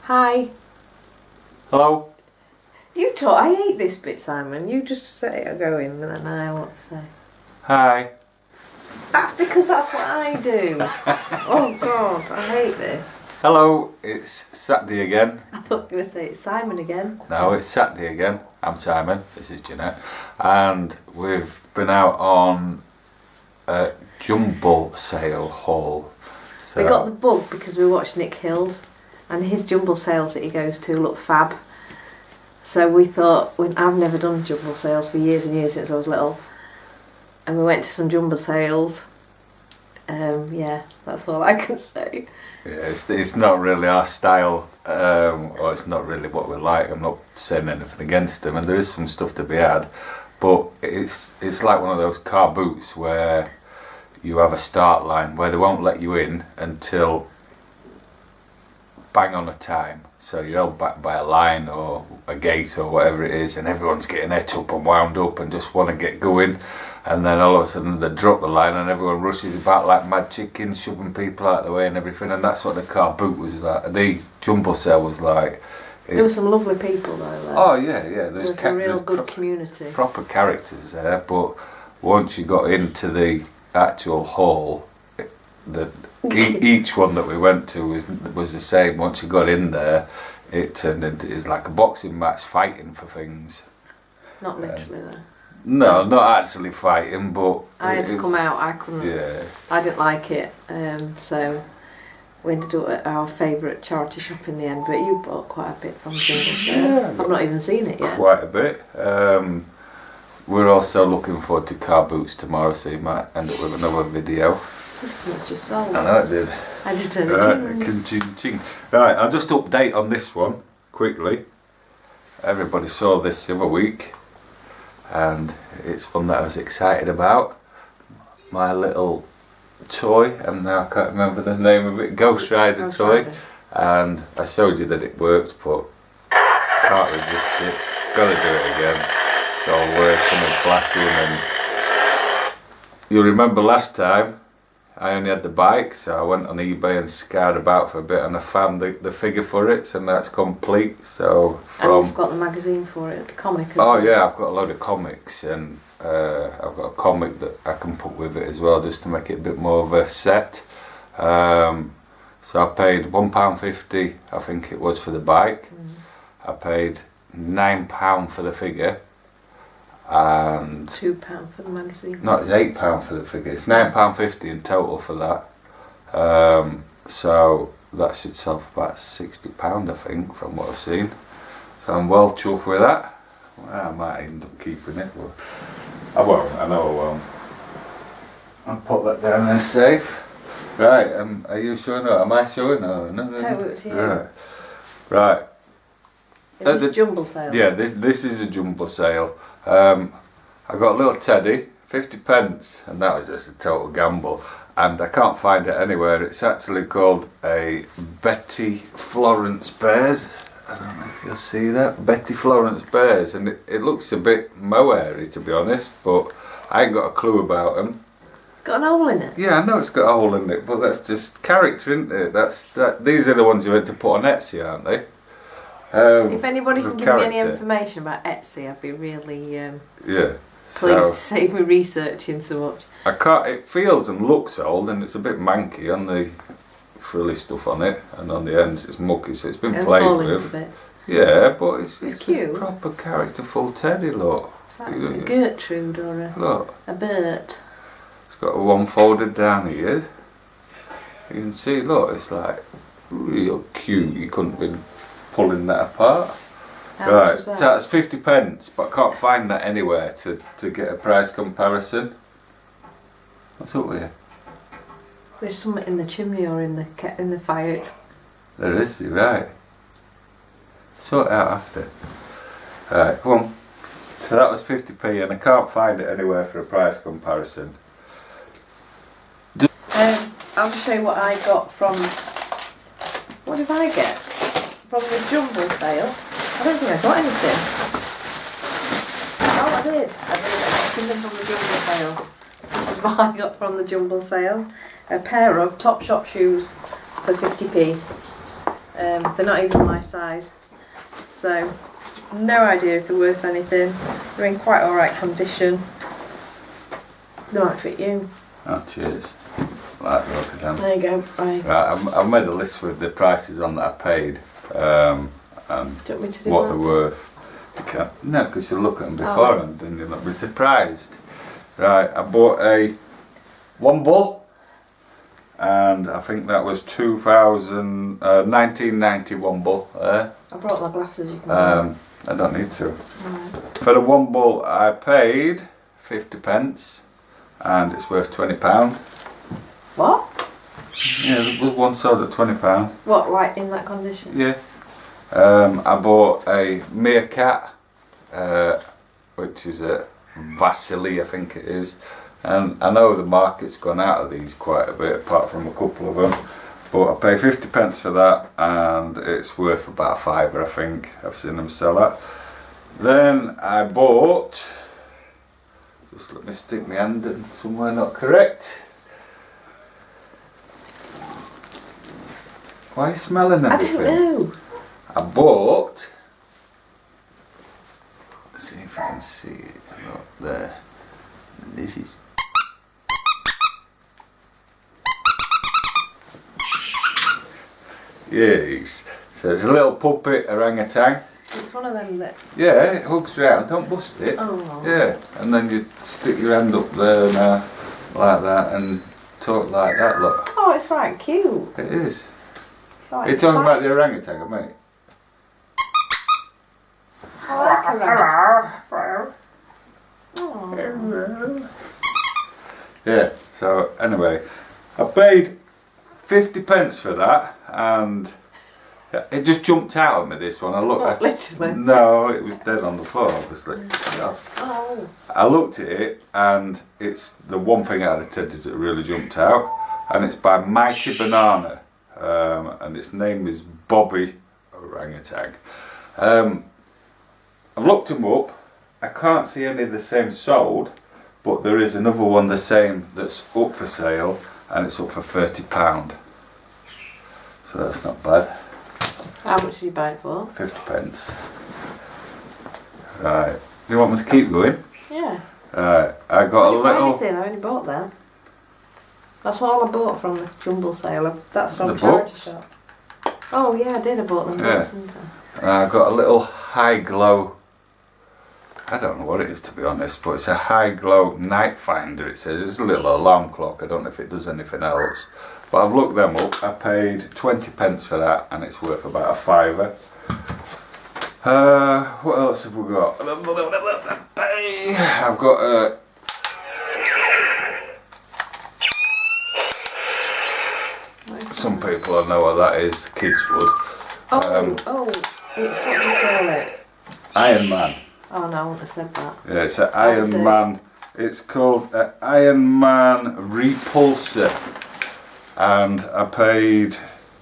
Hi. Hello. You talk. I hate this bit, Simon. You just say it going, and then I know what to say. Hi. That's because that's what I do. Oh God, I hate this. Hello, it's Saturday again. I thought you were going to say it's Simon again. No, it's Saturday again. I'm Simon, this is Jeanette. And we've been out on a Jumble Sale haul. So We got the bug because we watched Nick Hill's, and his jumble sales that he goes to look fab. So we thought, I've never done jumble sales for years and years since I was little. And we went to some jumble sales. Yeah, that's all I can say. yeah, it's not really our style, or it's not really what we like. I'm not saying anything against them, and there is some stuff to be had. But it's like one of those car boots where you have a start line where they won't let you in until bang on a time. So you're held back by a line or a gate or whatever it is, and everyone's getting het up and wound up and just want to get going. And then all of a sudden they drop the line and everyone rushes about like mad chickens, shoving people out of the way and everything. And that's what the car boot was like. The jumble sale was like. There were some lovely people though. Oh yeah. There's a real good community. Proper characters there, but once you got into the actual hall, each one that we went to was the same. Once you got in there, it turned into it's like a boxing match, fighting for things. Not literally though. No, not actually fighting, but I had to come out. I couldn't. Yeah. I didn't like it, so we ended up at our favourite charity shop in the end. But you bought quite a bit from Jumble Sale. Yeah, I've not even seen it yet. Quite a bit. We're also looking forward to car boots tomorrow, so you might end up with another video. Christmas just sold. I know it did. I just heard a Right, ching. Right, I'll just update on this one quickly. Everybody saw this the other week, and it's one that I was excited about. My little toy, and now I can't remember the name of it, Ghost Rider toy. And I showed you that it worked, but can't resist it. Gotta do it again. It's all working and flashing, and you'll remember last time I only had the bike, so I went on eBay and scoured about for a bit, and I found the figure for it, so now it's complete. So and you've got the magazine for it, the comic as well. Oh yeah, I've got a load of comics, and I've got a comic that I can put with it as well, just to make it a bit more of a set. So I paid £1.50, I think it was, for the bike. I paid £9 for the figure, and £2 for the magazine. No, it's £8 for the figure. It's £9.50 in total for that. So that should sell for about £60, I think, from what I've seen. So I'm well chuffed with that. Well, I might end up keeping it, but I won't. I know I won't. I'll put that down there safe. Right, are you showing up? Am I showing up? No. Tell me what's here. Right. Is this jumble sale? Yeah, this is a jumble sale. I got a little teddy, 50p, and that was just a total gamble. And I can't find it anywhere. It's actually called a Betty Florence Bears. I don't know if you'll see that. Betty Florence Bears, and it looks a bit moe-airy, to be honest, but I ain't got a clue about them. It's got an hole in it? Yeah, I know it's got a hole in it, but that's just character, isn't it? These are the ones you had to put on Etsy, aren't they? If anybody can give me any information about Etsy, I'd be really pleased to save me researching so much. It feels and looks old, and it's a bit manky on the frilly stuff on it, and on the ends it's mucky, so it's been played with. A bit. Yeah, but it's cute. A proper characterful teddy, look. Is that a Gertrude or a Bert? It's got one folded down here. You can see, look, it's like real cute. You couldn't be pulling that apart. How much is that? So that's 50p, but I can't find that anywhere to get a price comparison. What's up with you? There's something in the chimney or in the fire. There is, you're right. Sort it out after. Alright, come on. So that was 50p, and I can't find it anywhere for a price comparison. I'll just show you what I got from. What did I get? From the jumble sale. I don't think I got anything. Oh, I did. I got something from the jumble sale. This is what I got from the jumble sale. A pair of Topshop shoes for 50p. They're not even my size, so no idea if they're worth anything. They're in quite alright condition. They might fit you. Oh, cheers. Like look at them. There you go. Right, I've made a list with the prices on that I paid, and Do you want me to do what that? they're worth. No, because you'll look at them beforehand and you'll not be surprised. Right, I bought a Wumble, and I think that was 1990 Wumble. I brought my glasses. You can. I don't need to. Right. For the Wumble, I paid 50 pence, and it's worth £20. What? Yeah, there was one sold at £20. What? Like in that condition? Yeah. I bought a Meerkat, which is a Vasily, I think it is. And I know the market's gone out of these quite a bit, apart from a couple of them. But I paid 50 pence for that, and it's worth about £5, I think. I've seen them sell that. Then I bought, just let me stick my hand in somewhere not correct. Why are you smelling everything? I don't know. I bought, let's see if you can see it, look there, this is, yes, so it's a little puppet orangutan. It's one of them that. Yeah, it hugs round, don't bust it. Oh. Yeah, and then you stick your hand up there now, like that, and talk like that, look. Oh, it's right cute. It is. It's like You're talking about the orangutan, mate? I like orangutan. Oh. Yeah, so anyway, I paid 50 pence for that, and it just jumped out at me, this one. I looked What, literally? No, it was dead on the floor, obviously. Yeah. Oh. I looked at it, and it's the one thing out of the teddies that really jumped out, and it's by Mighty Banana, and its name is Bobby Orangutan. I've looked them up. I can't see any of the same sold, but there is another one the same that's up for sale, and it's up for £30. So that's not bad. How much did you buy it for? 50 pence. Right. Do you want me to keep going? Yeah. Right. I got I a didn't buy little. anything. I only bought that. That's all I bought from the Jumble sale. That's from The Charity books? Shop. Oh yeah, I did. I bought them Yeah. books, didn't I? I got a little high glow. I don't know what it is, to be honest, but it's a high glow night finder. It says it's a little alarm clock. I don't know if it does anything else, but I've looked them up. I paid 20 pence for that, and it's worth about a £5. What else have we got? I've got a. Some people will know what that is. Kids would. Oh, it's what do you call it? Iron Man. Oh no, I wouldn't have said that. Yeah, it's an Iron Man. It's called an Iron Man Repulsor, and I paid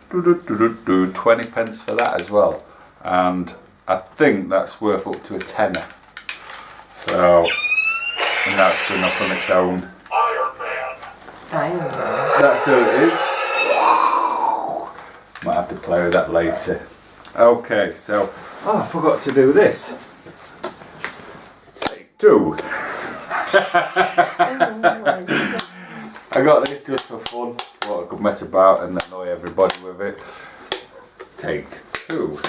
20 pence for that as well, and I think that's worth up to a tenner. So, and that's going off on its own. Iron Man. That's who it is. Might have to play with that later. Okay, so I forgot to do this. Take two. I got this just for fun. Thought I could mess about and annoy everybody with it. Take two.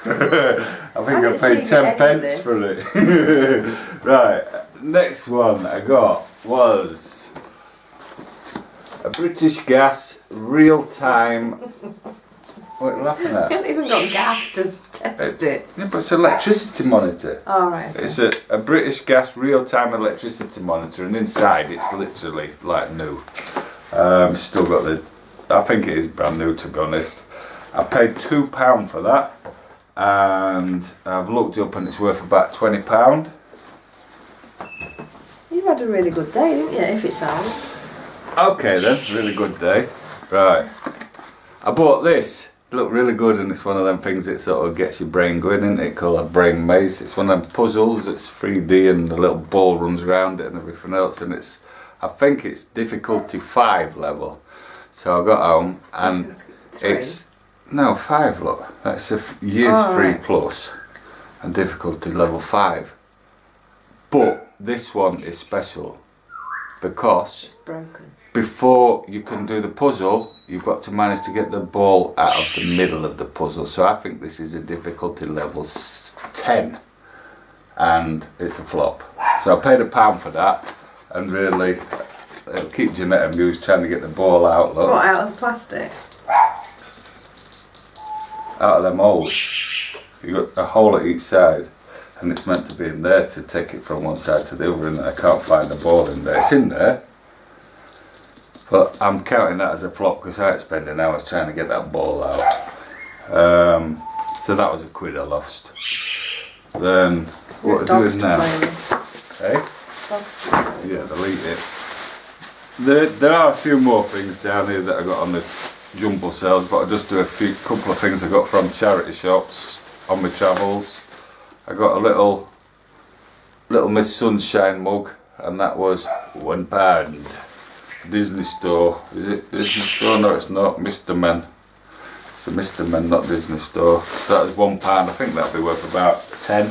I think I paid 10 pence for it. Right, next one I got was a British Gas real-time. What are you laughing at? You haven't even got gas to test it. Yeah, but it's an electricity monitor. Oh, right. Okay. It's a British Gas real-time electricity monitor, and inside it's literally like new. Still got the, I think it is brand new, to be honest. I paid £2 for that, and I've looked up and it's worth about £20. You've had a really good day, didn't you, if it sounds? Okay then, really good day. Right, I bought this. It looked really good, and it's one of them things that sort of gets your brain going, isn't it? Called a brain maze. It's one of them puzzles. It's 3D, and the little ball runs around it and everything else. And it's, I think it's difficulty 5 level. So I got home, and Three. it's No, 5, look. That's a years Oh, 3 right. plus and difficulty level 5. But this one is special because It's broken. before you can do the puzzle, you've got to manage to get the ball out of the middle of the puzzle. So I think this is a difficulty level 10 and it's a flop. So I paid £1 for that and really it'll keep Jeanette amused trying to get the ball out. Look. What, out of the plastic? Out of them holes. You've got a hole at each side and it's meant to be in there to take it from one side to the other, and I can't find the ball in there. It's in there, but I'm counting that as a flop because I ain't spending hours trying to get that ball out. So that was £1 I lost. Then what are we doing now? Eh? Yeah, delete it. There are a few more things down here that I got on the Jumble Sales, but I'll just do couple of things I got from charity shops on my travels. I got a little Miss Sunshine mug, and that was £1. Disney Store. Is it Disney Store? No, it's not. Mr. Men. It's a Mr. Men, not Disney Store. So that was £1. I think that'll be worth about 10.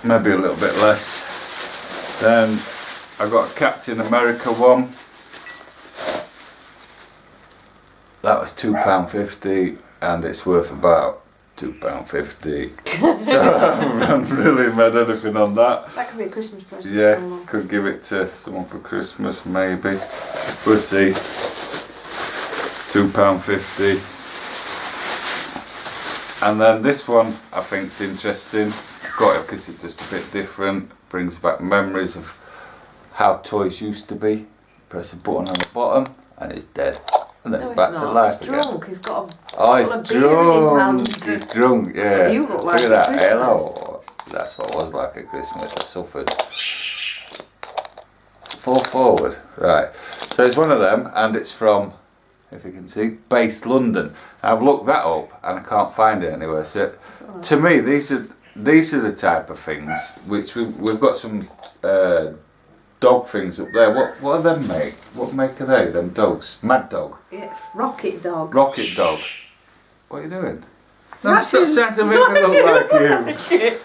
Maybe a little bit less. Then I got a Captain America one. That was £2.50 and it's worth about £2.50. So I haven't really made anything on that. That could be a Christmas present. Yeah, for someone. could give it to someone for Christmas maybe. We'll see. £2.50. And then this one I think's interesting. Got it because it's just a bit different. Brings back memories of how toys used to be. Press a button on the bottom and it's dead. And then No, it's back not. to life He's again. drunk. He's got a Oh, he's bottle of beer in his hand. drunk. He's drunk, yeah. That's what you look like Look at at that. Christmas. Hello. That's what it was like at Christmas. I suffered. Fall forward. Right. So it's one of them, and it's from, if you can see, Base London. I've looked that up and I can't find it anywhere. So to me, these are the type of things which we've got some dog things up there. What are them, mate? What make are they? Them dogs? Mad Dog. Yeah, Rocket Dog. Rocket Dog. What are you doing? No, That's stop you. trying to make me look like you.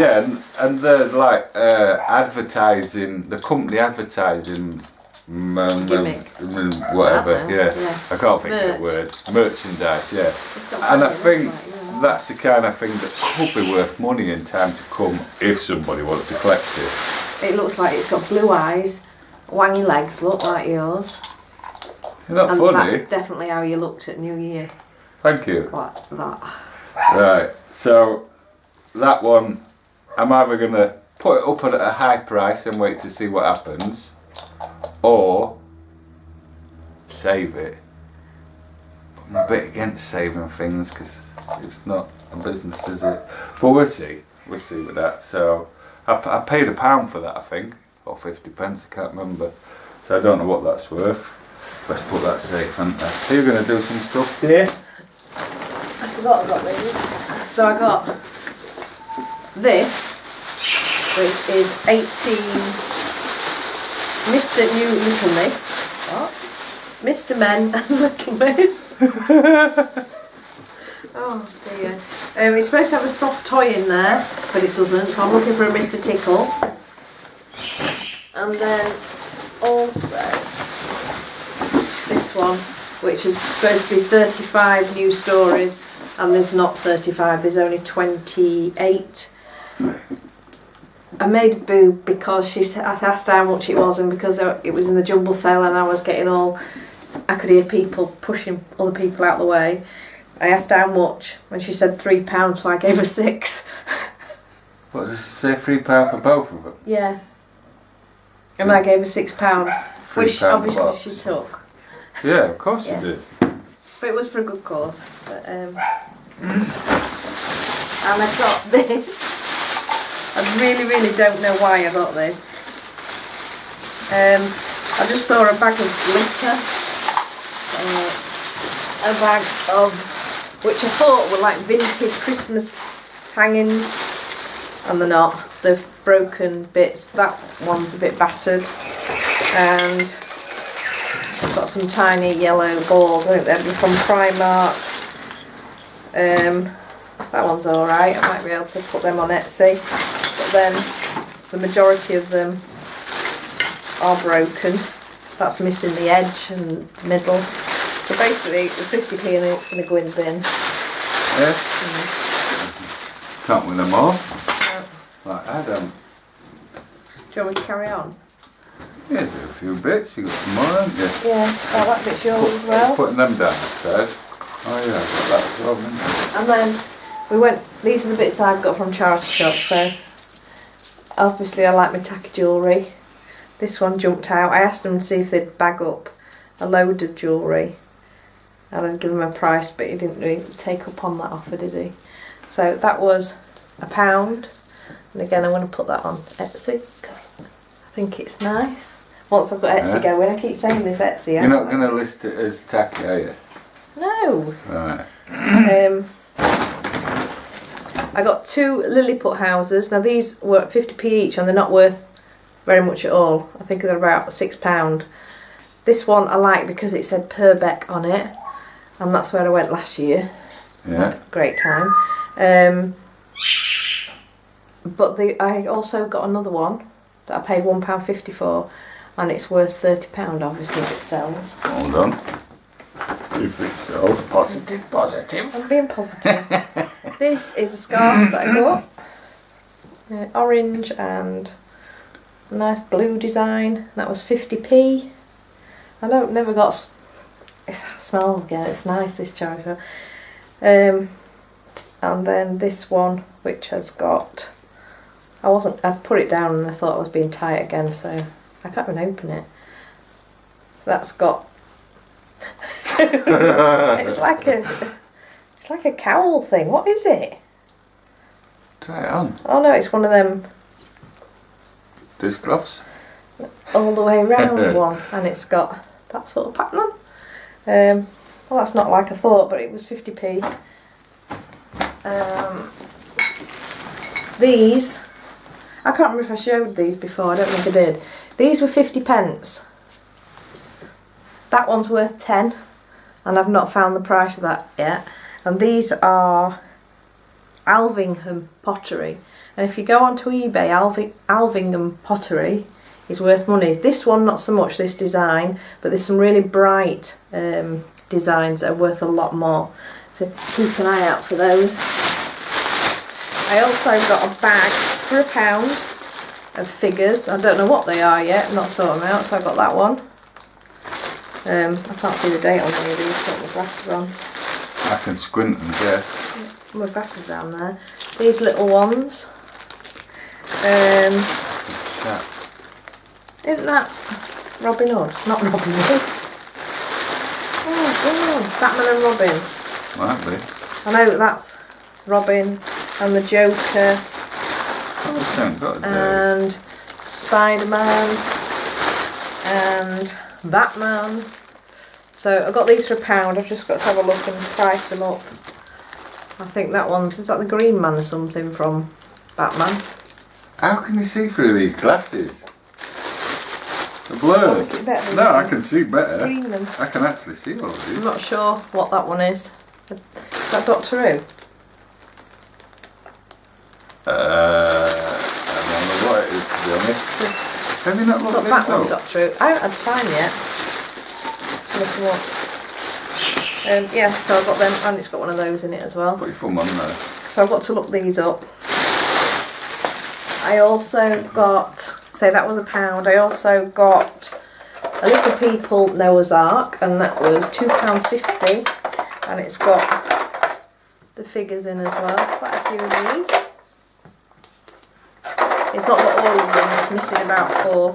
Yeah, and they're like advertising, the company advertising Gimmick. whatever, I don't know, yeah. yeah. I can't think of the word. Merchandise, yeah. And I think that's the kind of thing that could be worth money in time to come if somebody wants to collect it. It looks like it's got blue eyes, wangy legs, look like yours. You're not And funny. that's definitely how you looked at New Year. Thank you. Like that. Right, so that one, I'm either going to put it up at a high price and wait to see what happens, or save it. But I'm a bit against saving things because it's not a business, is it? But we'll see with that. So I paid £1 for that, I think, or 50p, I can't remember. So I don't know what that's worth. Let's put that safe, haven't I? So you're going to do some stuff here? I forgot I got these. So I got this, which is 18 Mr. New Little Miss. What? Mr. Men and Little Miss. Oh dear. It's supposed to have a soft toy in there, but it doesn't, so I'm looking for a Mr. Tickle. And then also this one, which is supposed to be 35 new stories, and there's not 35, there's only 28. I made a boo because I asked how much it was, and because it was in the Jumble Sale and I was getting I could hear people pushing other people out the way. I asked how much, and she said £3, so I gave her 6. What does it say, £3 for both of them? Yeah. And I gave her £6, which £3 obviously box. she took. Yeah, of course Yeah. you did. But it was for a good cause. But, and I got this. I really don't know why I got this. I just saw a bag of glitter. A bag of, which I thought were like vintage Christmas hangings, and they're not. They've broken bits. That one's a bit battered, and got some tiny yellow balls. I think they'd be from Primark. That one's alright. I might be able to put them on Etsy. But then the majority of them are broken. That's missing the edge and the middle. So basically, the 50p and it's going to go in the bin. Yeah. Can't win them all. No. Like I don't. Do you want me to carry on? Yeah, do a few bits. You got some more, haven't you? Yeah, oh, that bit's yours as well. Putting them down, it says. Oh yeah, I've got that as well, haven't I? And then we went, these are the bits I've got from charity shop, so obviously I like my tacky jewellery. This one jumped out. I asked them to see if they'd bag up a load of jewellery and I'd give him a price, but he didn't really take up on that offer, did he? So that was £1, and again I'm going to put that on Etsy because I think it's nice. Once I've got Etsy going, I keep saying this Etsy. You're not going to list it as tacky, are you? No. Right. I got 2 Lilliput houses. Now these were 50p each and they're not worth very much at all. I think they're about £6. This one I like because it said Purbeck on it, and that's where I went last year. Yeah. Had a great time. But I also got another one that I paid £1.50 for, and it's worth £30 obviously if it sells. Hold on. If it sells, positive. I'm being positive. This is a scarf that I got. Orange and a nice blue design. That was 50p. I never got. It smells again. It's nice, this charger. And then this one, which has got. I put it down and I thought I was being tight again, so I can't even open it. So that's got. It's like a cowl thing. What is it? Try it on. Oh no, it's one of them Dishcloths. all the way round one, and it's got that sort of pattern on. Well, that's not like I thought, but it was 50p. These, I can't remember if I showed these before. I don't think I did. These were 50p. That one's worth 10, and I've not found the price of that yet. And these are Alvingham pottery, and if you go onto eBay, Alvingham pottery is worth money. This one not so much, this design, but there's some really bright designs that are worth a lot more, so keep an eye out for those. I also got a bag for £1 of figures. I don't know what they are yet, I've not sorted them out, so I got that one. I can't see the date on any of these, got my glasses on. I can squint and guess. My glasses down there. These little ones. Isn't that Robin Hood? Not Robin Hood. Oh, Batman and Robin. Might be. I know that's Robin and the Joker and Spider-Man and Batman. So I got these for £1. I've just got to have a look and price them up. I think that one's, is that the Green Man or something from Batman? How can you see through these glasses? They're blurred. No, I can see better. Clean them. I can actually see all of these. I'm not sure what that one is. Is that Doctor Who? I don't know what it is, to be honest. Have you not looked Not that this one, up? Doctor Who. I haven't had time yet. Look them up. Yeah, so I've got them, and it's got one of those in it as well. Put your thumb on there. So I've got to look these up. I also got, say that was £1. I also got a Little People Noah's Ark, and that was £2.50, and it's got the figures in as well, quite a few of these. It's not got all of them, it's missing about 4.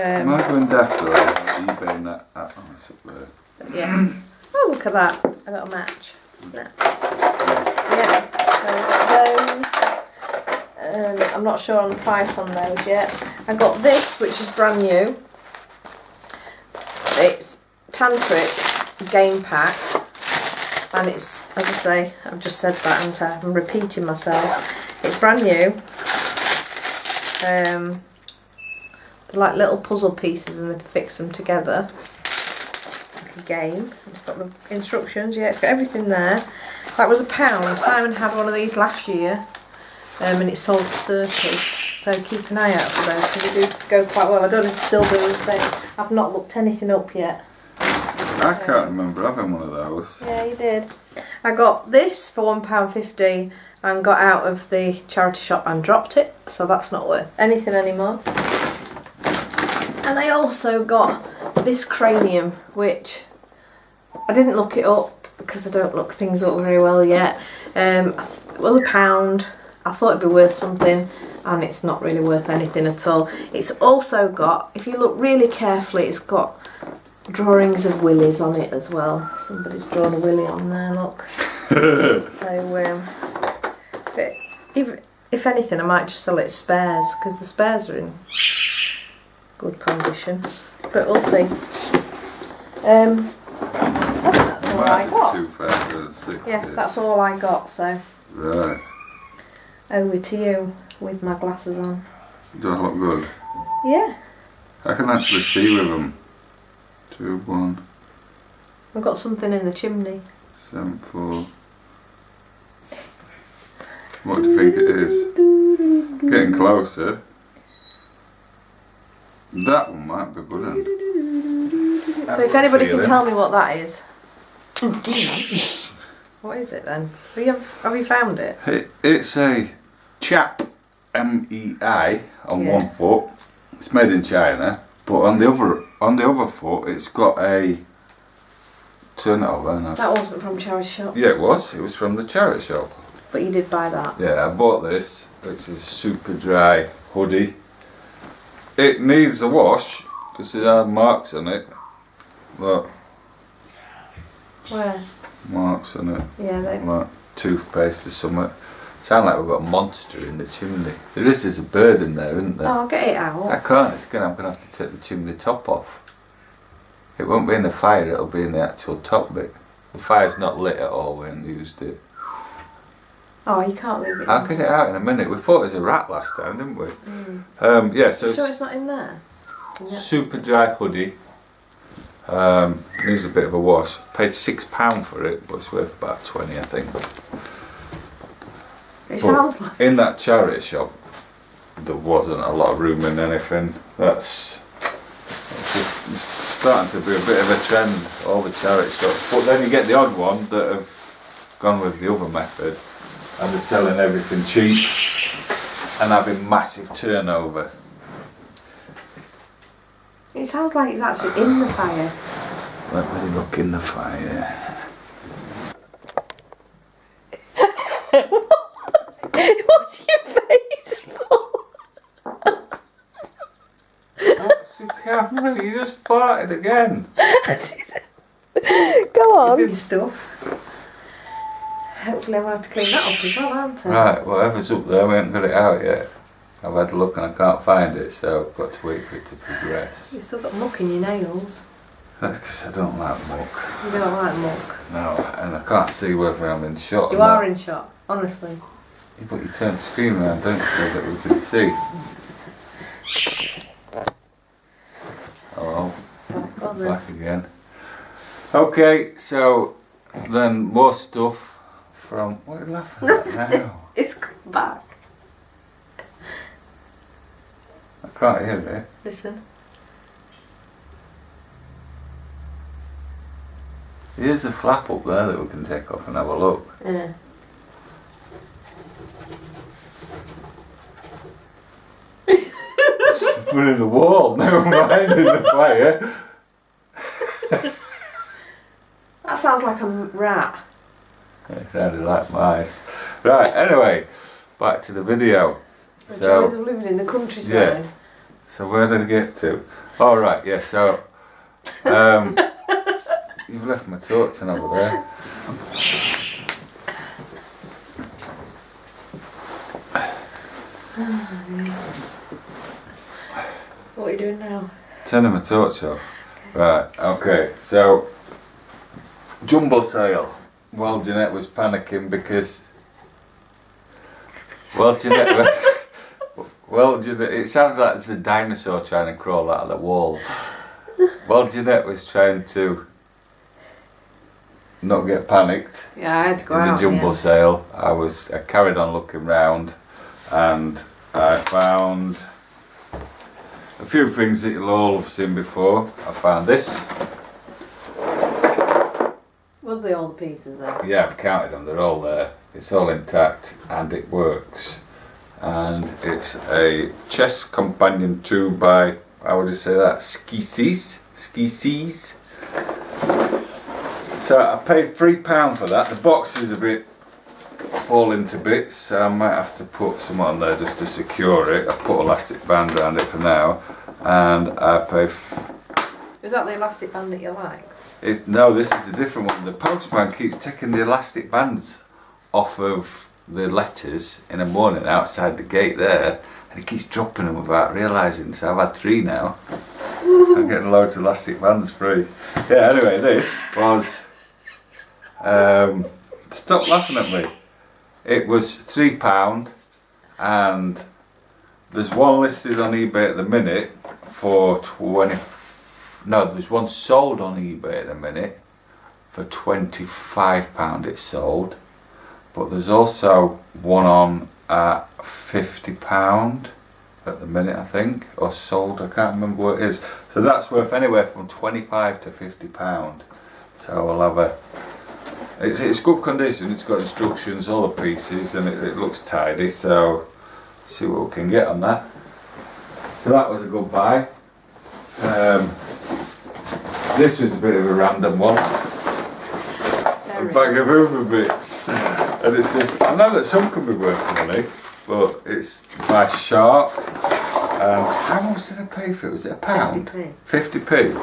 Am I going daft or eBay and that? Oh, it's up there. Yeah. Oh, look at that. I got a match. Snap. Yeah, so I got those. I'm not sure on the price on those yet. I got this, which is brand new. It's Tantric Game Pack. And it's, as I say, I've just said that, and I'm repeating myself. It's brand new. They're like little puzzle pieces and they fix them together. game. It's got the instructions, yeah, it's got everything there. That was £1. Simon had one of these last year, and it sold for 30. So keep an eye out for those because they do go quite well. I don't know if it's still doing the same. I've not looked anything up yet. I can't remember having one of those. Yeah, you did. I got this for £1.50 and got out of the charity shop and dropped it, so that's not worth anything anymore. And I also got this cranium, which I didn't look it up because I don't look things up very well yet. It was £1. I thought it'd be worth something, and it's not really worth anything at all. It's also got, if you look really carefully, it's got drawings of willies on it as well. Somebody's drawn a willy on there, look. So, but if anything, I might just sell it as spares, because the spares are in good condition. But we'll see. I think that's all I got. Yeah, that's all I got, so. Right. Over to you with my glasses on. Do I look good? Yeah. I can actually see with them. 2, 1. I've got something in the chimney. 7, 4. What do you think it is? Getting closer. That one might be good. So if anybody can tell me what that is. What is it then? Have you found it? It's a chap MEI on Yeah. one foot. It's made in China, but on the other foot it's got a turn it over now. That wasn't from charity shop. Yeah, it was. It was from the charity shop. But you did buy that. Yeah, I bought this. It's a super dry hoodie. It needs a wash because it had marks on it. Look, Where? marks on it. Yeah, they. Like toothpaste or something. Sound like we've got a monster in the chimney. There's a bird in there, isn't there? Oh, I'll get it I out. can't. I'm gonna have to take the chimney top off. It won't be in the fire. It'll be in the actual top bit. The fire's not lit at all. We haven't used it. Oh, you can't leave it. I'll get it out in a minute. We thought it was a rat last time, didn't we? Yeah. So You sure it's not in there? Yeah. super dry hoodie. Needs a bit of a wash. Paid £6 for it, but it's worth about 20, I think. It sounds like. In that charity shop, there wasn't a lot of room in anything. It's starting to be a bit of a trend, all the charity shops. But then you get the odd one that have gone with the other method, and they're selling everything cheap and having massive turnover. It sounds like it's actually in the fire. Let me look in the fire. What's your face for? What's the camera? You just farted again. Go on. Your stuff. Hopefully I won't have to clean that up as well, aren't I? Right, whatever's up there, we haven't got it out yet. I've had a look and I can't find it, so I've got to wait for it to progress. You've still got muck in your nails. That's because I don't like muck. You don't like muck. No, and I can't see whether I'm in shot or You not. are in shot, honestly. Yeah, but you turn the screen around, don't you, so that we can see. Hello, Bother. back again. Okay, so then more stuff from... What are you laughing at now? It's come back. I can't hear it. Listen. Here's a flap up there that we can take off and have a look. Yeah. It's in the wall, never mind in the fire. That sounds like a rat. It sounded like mice. Right, anyway, back to the video. The joys of living in the countryside. Yeah. So where did I get to? Oh right, yeah, so you've left my torch over there. What are you doing now? Turning my torch off. Right, okay, so jumble sale. Well, Jeanette was panicking because Jeanette it sounds like it's a dinosaur trying to crawl out of the wall. Well, Jeanette was trying to not get panicked Yeah, I had to go in out. the jumble sale. I carried on looking round, and I found a few things that you'll all have seen before. I found this. Was they all the pieces there? Yeah, I've counted them. They're all there. It's all intact and it works. And it's a chest companion 2 by, how would you say that? Skisees. So I paid £3 for that. The box is a bit falling to bits, so I might have to put some on there just to secure it. I've put an elastic band around it for now, and I pay. Is that the elastic band that you like? No, this is a different one. The postman keeps taking the elastic bands off of the letters in the morning outside the gate there, and he keeps dropping them without realising. So I've had 3 now. I'm getting loads of elastic bands free. Yeah. Anyway, this was. Stop laughing at me. It was £3, and there's one listed on eBay at the minute for 20. No, there's one sold on eBay at the minute for £25. It's sold, but there's also one on at £50 at the minute, I think, or sold. I can't remember what it is. So that's worth anywhere from £25 to £50. So I'll have a. It's good condition. It's got instructions, all the pieces, and it looks tidy. So see what we can get on that. So that was a good buy. This was a bit of a random one. A bag of Uber bits, and it's just. I know that some can be worth money, but it's by Sharp. How much did I pay for it? Was it £1? 50p.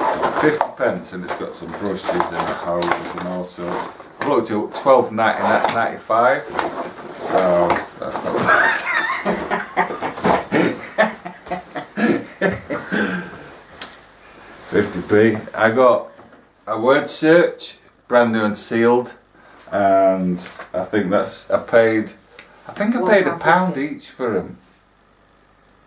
50 pence, and it's got some brushes and hose and all sorts. I looked at £12.95, so that's not bad. 50p. I got a word search, brand new and sealed, and I think I paid £1 each for them.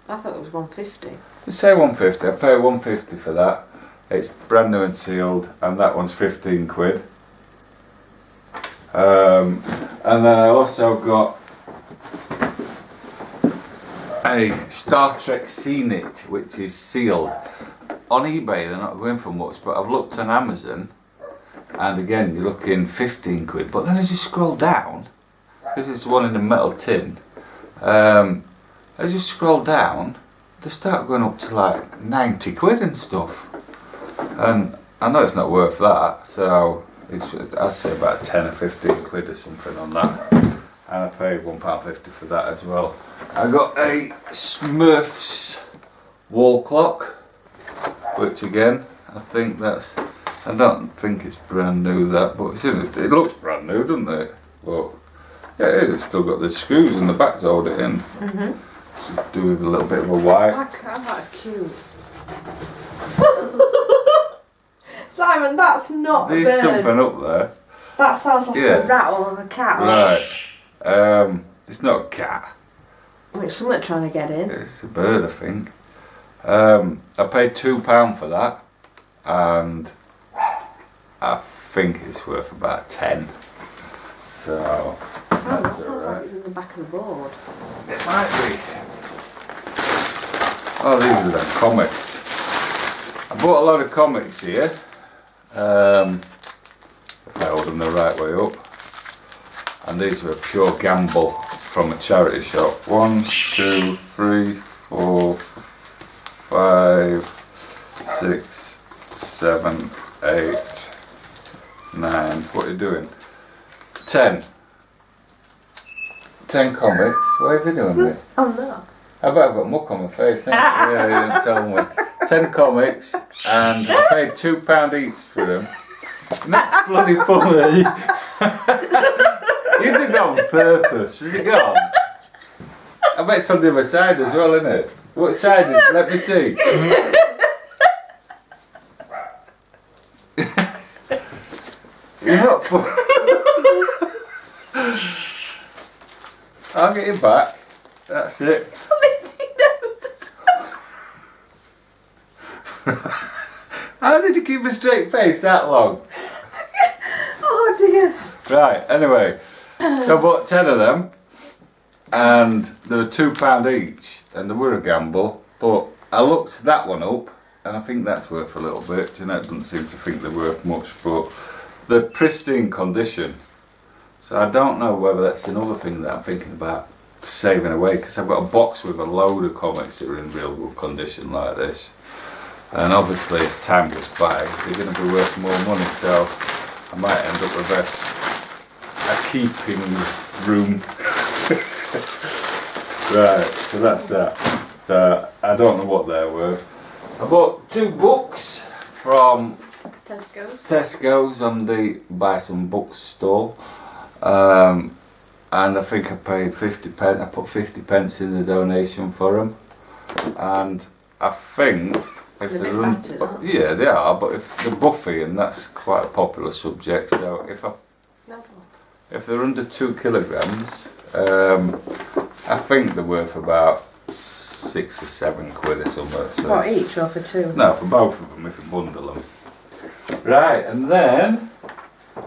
I thought it was £1.50. Let's say £1.50. I paid £1.50 for that. It's brand new and sealed, and that one's 15 quid. And then I also got a Star Trek Scenic, which is sealed. On eBay they're not going for much, but I've looked on Amazon, and again you're looking 15 quid, but then as you scroll down, because it's the one in the metal tin, as you scroll down they start going up to like 90 quid and stuff, and I know it's not worth that, so I'd say about 10 or 15 quid or something on that, and I paid £1.50 for that as well. I got a Smurfs wall clock, which again I don't think it's brand new, that, but it looks brand new, doesn't it? But yeah, it's still got the screws in the back to hold it in. Just do with a little bit of a wipe. That's cute. Simon, that's not a bird. There's something up there. That sounds like a rat or a cat. Right. It's not a cat. It's something trying to get in. It's a bird, I think. I paid £2 for that, and I think it's worth about 10. So That sounds like it's in the back of the board. it might be. Oh, these are the comics. I bought a lot of comics here. If I hold them the right way up. And these were pure gamble from a charity shop. 1, 2, 3, 4, 5, 6, 7, 8, 9. What are you doing? 10. 10 comics. What have you doing, mate? Oh no. I bet I've got muck on my face, haven't I? Yeah, you didn't tell me. 10 comics, and I paid £2 each for them. And that's bloody funny. You did that on purpose. Is it gone? I bet it's on the other side as well, isn't it? What side is it? Let me see. You're not funny. I'll get you back. That's it. How did you keep a straight face that long? Oh dear. Right, anyway, so I bought 10 of them, and they were £2 each, and they were a gamble, but I looked that one up, and I think that's worth a little bit. Jeanette doesn't seem to think they're worth much, but they're pristine condition. So I don't know whether that's another thing that I'm thinking about saving away, because I've got a box with a load of comics that are in real good condition like this. And obviously as time goes by, they're going to be worth more money, so I might end up with a keeping room. Right, so that's that. So I don't know what they're worth. I bought 2 books from Tesco's on the Buy Some Books stall. And I think I paid 50p. I put 50p in the donation for them. And I think if they're battered, aren't they? yeah, they are. But if they're buffy, and that's quite a popular subject, so if they're under 2 kilograms, I think they're worth about 6 or 7 quid or something. So what, each or for 2? no, for both of them if you bundle them. Right, and then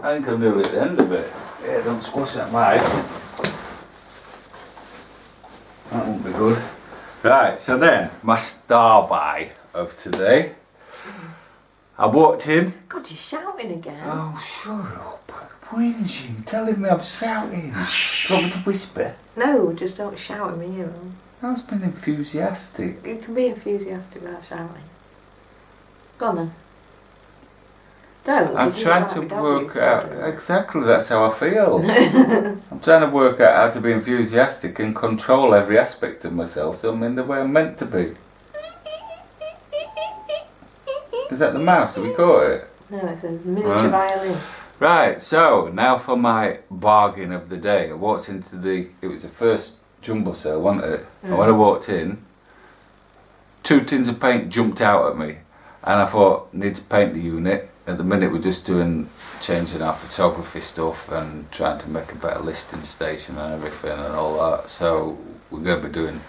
I think I'm nearly at the end of it. Yeah, don't squash that mic. That won't be good. Right, so then my star buy of today. I walked in. God, you're shouting again. Oh, shut up. Whinging, telling me I'm shouting. Do you want me to whisper? No, just don't shout at me. I was being enthusiastic. You can be enthusiastic without shouting. Go on then. Don't. I'm trying to work out, exactly, that's how I feel. I'm trying to work out how to be enthusiastic and control every aspect of myself so I'm in the way I'm meant to be. Is that the mouse? Have we caught it? No, it's a miniature violin. Right, so now for my bargain of the day. I walked into it was the first jumble sale, wasn't it? And when I walked in, 2 tins of paint jumped out at me. And I thought, need to paint the unit. At the minute we're just changing our photography stuff and trying to make a better listing station and everything and all that. So we're going to be doing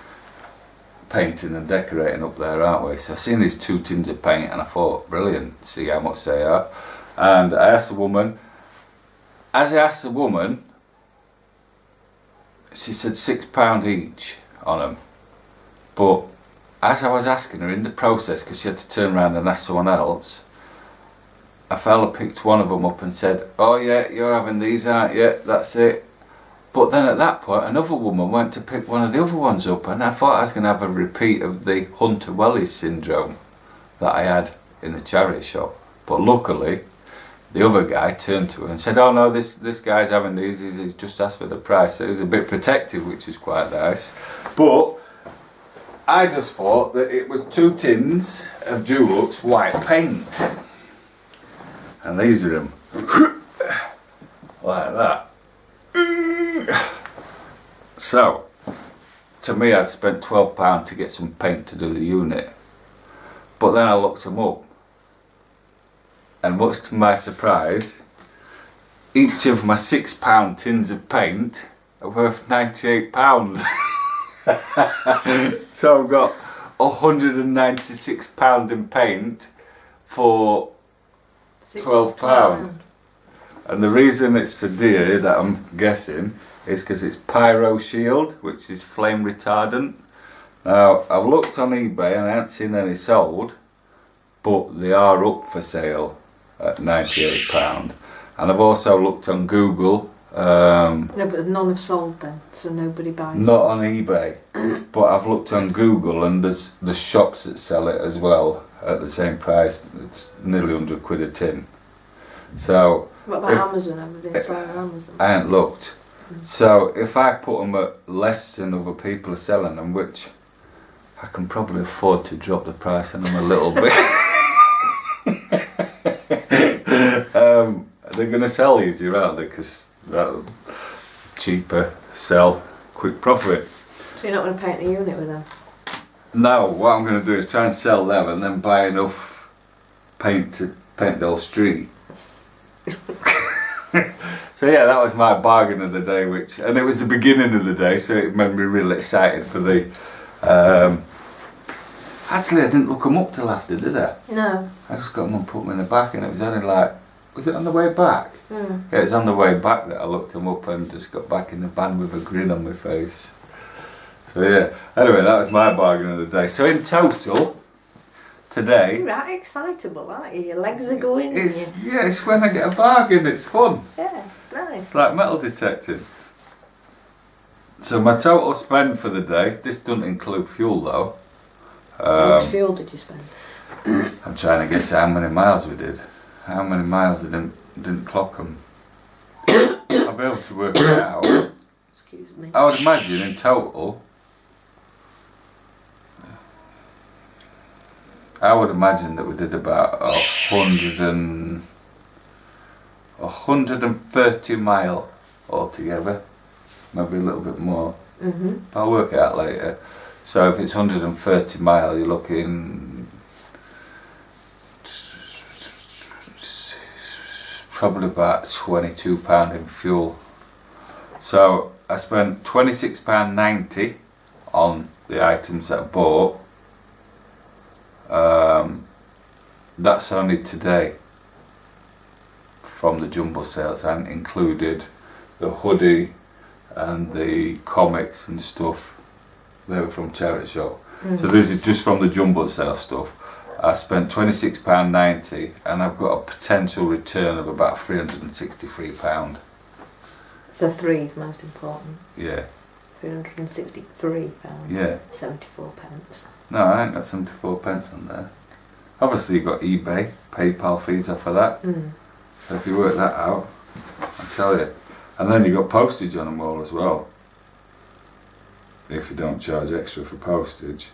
painting and decorating up there, aren't we? So I seen these 2 tins of paint and I thought, brilliant, see how much they are. And I asked the woman, she said £6 each on them. But as I was asking her in the process, because she had to turn around and ask someone else, a fella picked one of them up and said, oh yeah, you're having these, aren't you? That's it. But then at that point, another woman went to pick one of the other ones up, and I thought I was going to have a repeat of the Hunter Wellies syndrome that I had in the charity shop. But luckily, the other guy turned to her and said, oh no, this guy's having these, he's just asked for the price. So he was a bit protective, which was quite nice. But I just thought that it was 2 tins of Dulux white paint. And these are them. Like that. So, to me I'd spent £12 to get some paint to do the unit. But then I looked them up. And much to my surprise, each of my £6 tins of paint are worth £98. So I've got £196 in paint for £12. And the reason it's a deer that I'm guessing is because it's Pyro Shield, which is flame retardant. Now I've looked on eBay and I haven't seen any sold, but they are up for sale at £98. And I've also looked on Google. No, but none have sold then, so nobody buys. Not on eBay, but I've looked on Google and there's shops that sell it as well at the same price. It's nearly 100 quid a tin. So what about Amazon? Have they been selling on Amazon? I ain't looked. So if I put them at less than other people are selling them, which I can probably afford to drop the price on them a little bit, they're going to sell easier, aren't they? Because that'll cheaper, sell, quick profit. So you're not going to paint the unit with them? No, what I'm going to do is try and sell them and then buy enough paint to paint the whole street. So yeah, that was my bargain of the day, and it was the beginning of the day, so it made me really excited for the. Actually, I didn't look them up till after, did I? No. I just got them and put them in the back, and it was only like Was it on the way back? Mm. Yeah, it's on the way back that I looked them up and just got back in the van with a grin on my face. So yeah, anyway, that was my bargain of the day. So in total, today... You're right excitable, aren't you? Your legs are going. It's when I get a bargain, it's fun. Yeah, it's nice. It's like metal detecting. So my total spend for the day, this doesn't include fuel though. How much fuel did you spend? I'm trying to guess how many miles we did. How many miles I didn't clock them. I'll be able to work it out. Excuse me. I would imagine in total, I would imagine that we did about 130 mile altogether, maybe a little bit more. Mhm. I'll work it out later. So if it's 130 mile, you're looking probably about £22 in fuel. So I spent £26.90 on the items that I bought. That's only today from the Jumble Sales. I hadn't included the hoodie and the comics and stuff. They were from Charity Shop. So this is just from the Jumble Sales stuff. I spent £26.90 and I've got a potential return of about £363. The 3 is most important. Yeah. £363. Yeah. 74 pence. No, I ain't got 74 pence on there. Obviously you've got eBay, PayPal fees off of that. So if you work that out, I tell you. And then you've got postage on them all as well. If you don't charge extra for postage.